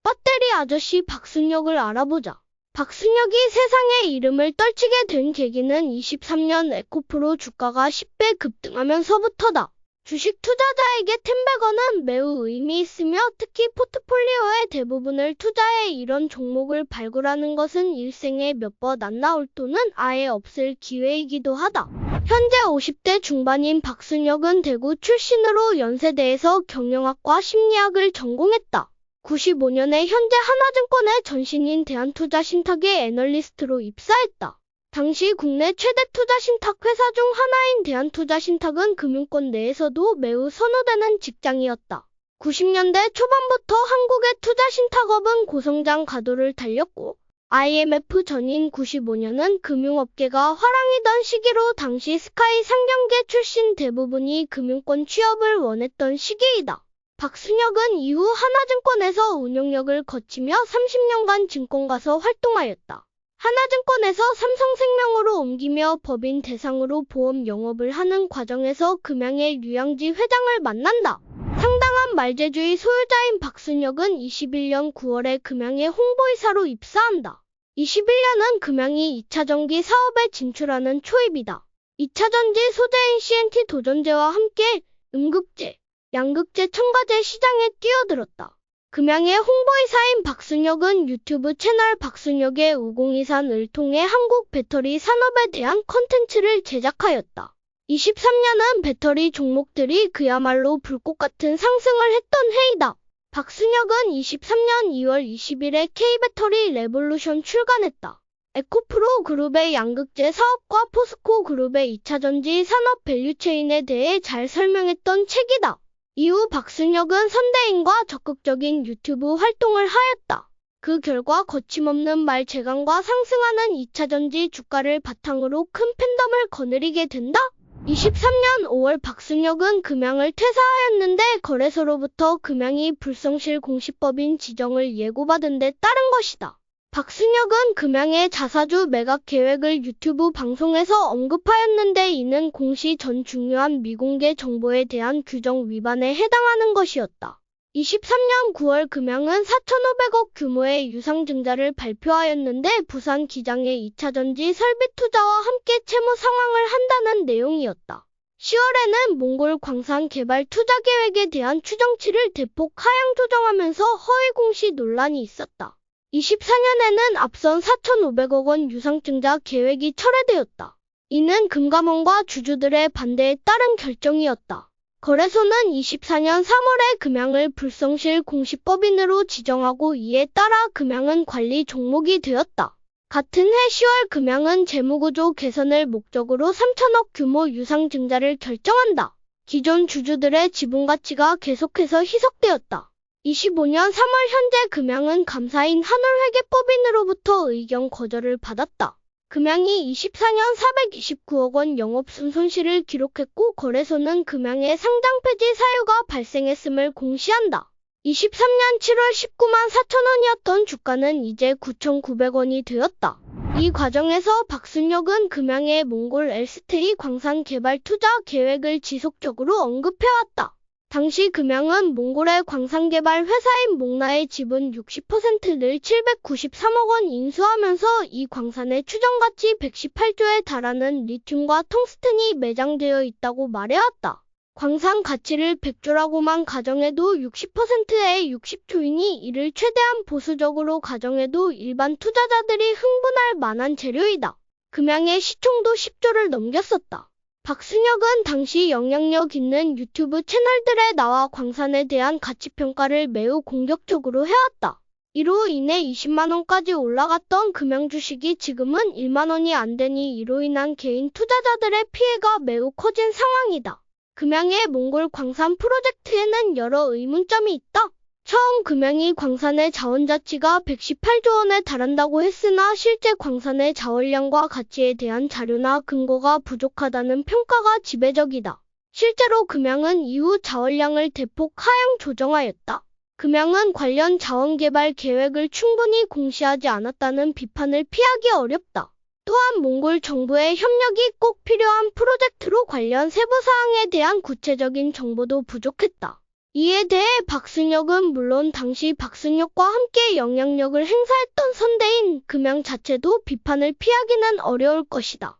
배터리 아저씨 박순혁을 알아보자. 박순혁이 세상에 이름을 떨치게 된 계기는 23년 에코프로 주가가 10배 급등하면서부터다. 주식 투자자에게 템베거는 매우 의미 있으며 특히 포트폴리오의 대부분을 투자해 이런 종목을 발굴하는 것은 일생에 몇 번 안 나올 또는 아예 없을 기회이기도 하다. 현재 50대 중반인 박순혁은 대구 출신으로 연세대에서 경영학과 심리학을 전공했다. 95년에 현재 하나증권의 전신인 대한투자신탁의 애널리스트로 입사했다. 당시 국내 최대 투자신탁 회사 중 하나인 대한투자신탁은 금융권 내에서도 매우 선호되는 직장이었다. 90년대 초반부터 한국의 투자신탁업은 고성장 가도를 달렸고 IMF 전인 95년은 금융업계가 화랑이던 시기로 당시 스카이 상경계 출신 대부분이 금융권 취업을 원했던 시기이다. 박순혁은 이후 하나증권에서 운용력을 거치며 30년간 증권가서 활동하였다. 하나증권에서 삼성생명으로 옮기며 법인 대상으로 보험 영업을 하는 과정에서 금양의 류양지 회장을 만난다. 상당한 말재주의 소유자인 박순혁은 21년 9월에 금양의 홍보이사로 입사한다. 21년은 금양이 2차전기 사업에 진출하는 초입이다. 2차전지 소재인 CNT 도전제와 함께 음극재, 양극재 첨가제 시장에 뛰어들었다. 금양의 홍보이사인 박순혁은 유튜브 채널 박순혁의 우공이산을 통해 한국 배터리 산업에 대한 콘텐츠를 제작하였다. 23년은 배터리 종목들이 그야말로 불꽃 같은 상승을 했던 해이다. 박순혁은 23년 2월 20일에 K배터리 레볼루션 출간했다. 에코프로 그룹의 양극재 사업과 포스코 그룹의 2차전지 산업 밸류체인에 대해 잘 설명했던 책이다. 이후 박순혁은 선대인과 적극적인 유튜브 활동을 하였다. 그 결과 거침없는 말 재간과 상승하는 2차전지 주가를 바탕으로 큰 팬덤을 거느리게 된다. 23년 5월 박순혁은 금양을 퇴사하였는데 거래소로부터 금양이 불성실 공시법인 지정을 예고받은 데 따른 것이다. 박순혁은 금양의 자사주 매각 계획을 유튜브 방송에서 언급하였는데 이는 공시 전 중요한 미공개 정보에 대한 규정 위반에 해당하는 것이었다. 23년 9월 금양은 4,500억 규모의 유상증자를 발표하였는데 부산 기장의 2차전지 설비 투자와 함께 채무 상환을 한다는 내용이었다. 10월에는 몽골 광산 개발 투자 계획에 대한 추정치를 대폭 하향 조정하면서 허위 공시 논란이 있었다. 24년에는 앞선 4,500억 원 유상증자 계획이 철회되었다. 이는 금감원과 주주들의 반대에 따른 결정이었다. 거래소는 24년 3월에 금양을 불성실 공시법인으로 지정하고 이에 따라 금양은 관리 종목이 되었다. 같은 해 10월 금양은 재무구조 개선을 목적으로 3,000억 규모 유상증자를 결정한다. 기존 주주들의 지분가치가 계속해서 희석되었다. 25년 3월 현재 금양은 감사인 한울회계법인으로부터 의견 거절을 받았다. 금양이 24년 429억 원 영업순손실을 기록했고 거래소는 금양의 상장 폐지 사유가 발생했음을 공시한다. 23년 7월 19만 4천 원이었던 주가는 이제 9,900원이 되었다. 이 과정에서 박순혁은 금양의 몽골 엘스테이 광산 개발 투자 계획을 지속적으로 언급해왔다. 당시 금양은 몽골의 광산개발 회사인 몽나의 지분 60%를 793억 원 인수하면서 이 광산의 추정가치 118조에 달하는 리튬과 텅스텐이 매장되어 있다고 말해왔다. 광산 가치를 100조라고만 가정해도 60%의 60조이니 이를 최대한 보수적으로 가정해도 일반 투자자들이 흥분할 만한 재료이다. 금양의 시총도 10조를 넘겼었다. 박순혁은 당시 영향력 있는 유튜브 채널들에 나와 광산에 대한 가치평가를 매우 공격적으로 해왔다. 이로 인해 20만 원까지 올라갔던 금양 주식이 지금은 1만 원이 안 되니 이로 인한 개인 투자자들의 피해가 매우 커진 상황이다. 금양의 몽골 광산 프로젝트에는 여러 의문점이 있다. 처음 금양이 광산의 자원 가치가 118조 원에 달한다고 했으나 실제 광산의 자원량과 가치에 대한 자료나 근거가 부족하다는 평가가 지배적이다. 실제로 금양은 이후 자원량을 대폭 하향 조정하였다. 금양은 관련 자원 개발 계획을 충분히 공시하지 않았다는 비판을 피하기 어렵다. 또한 몽골 정부의 협력이 꼭 필요한 프로젝트로 관련 세부 사항에 대한 구체적인 정보도 부족했다. 이에 대해 박순혁은 물론 당시 박순혁과 함께 영향력을 행사했던 선대인 금양 자체도 비판을 피하기는 어려울 것이다.